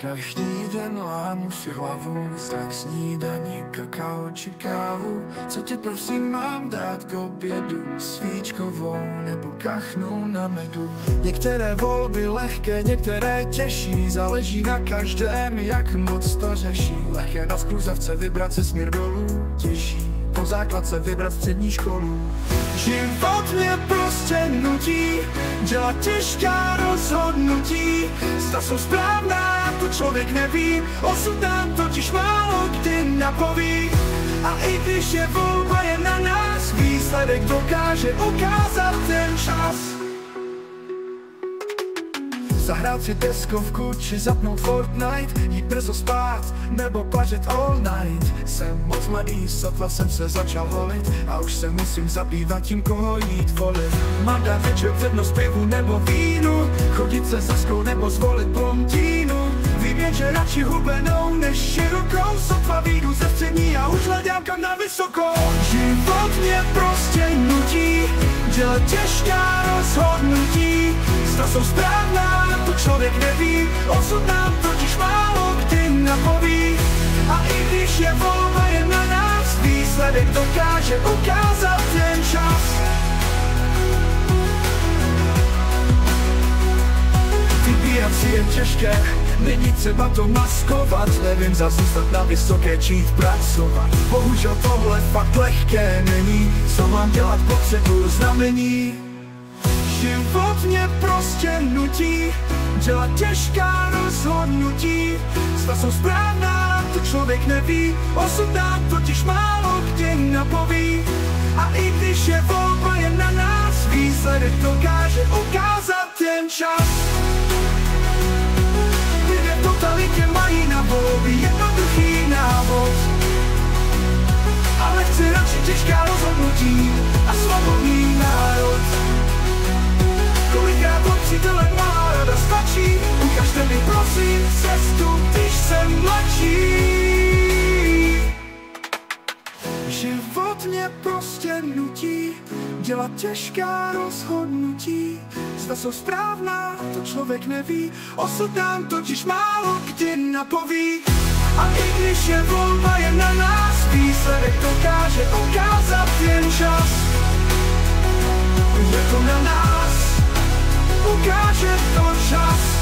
Každý den lámu si hlavu, tak snídaní, kakao či kávu. Co ti prosím mám dát k obědu? Svíčkovou nebo kachnu na medu? Některé volby lehké, některé těžší, záleží na každém, jak moc to řeší. Lehké na skruzavce vybrat se směr dolů, těžší po základce vybrat střední školu. Život mě prostě nutí dělat těžká rozhodnutí. Zda jsou správná, to člověk neví, osud nám totiž málo kdy napoví. A i když je volba jen na nás, výsledek dokáže ukázat ten čas. Zahrát si deskovku či zapnout Fortnite, jít brzo spát nebo pařit all night. Jsem moc mladý, sotva jsem se začal holit a už se musím zabývat tím, koho jít volit. Mám dát večer přednost pivu nebo vínu, chodit se zaskou nebo zvolit blondínu. Vím jen, že radši hubenou než širokou, sotva výjdu ze střední a už hledám kam na vysokou. Život mě prostě nutí dělat těžká rozhodnutí. Zda jsou správná, to člověk neví, osud nám totiž málo kdy napoví. A i když je volba jen na nás, výsledek dokáže ukázat ten čas. Vybírat si je těžké, není třeba to maskovat. Nevím, zda zůstat na vysoké či jít pracovat. Bohužel tohle fakt lehké není, co mám dělat, potřebuju znamení. Život mě prostě nutí dělat těžká rozhodnutí. Zda jsou správná, to člověk neví, osud nám totiž málo kdy napoví. A i když je volba jen na nás, výsledek dokáže ukázat ten čas. Lidé v totalitě mají na volby jednoduchý návod, ale chci radši těžká rozhodnutí a svobodný národ. Kolikrát od přítele má rada stačí, ukažte mi prosím cestu, když jsem mladší. Život mě prostě nutí dělat těžká rozhodnutí. Zda jsou správná, to člověk neví, osud nám totiž málo kdy napoví. A i když je volba jen na nás, výsledek dokáže ukázat jen čas. Je to na nás, ukáže to čas.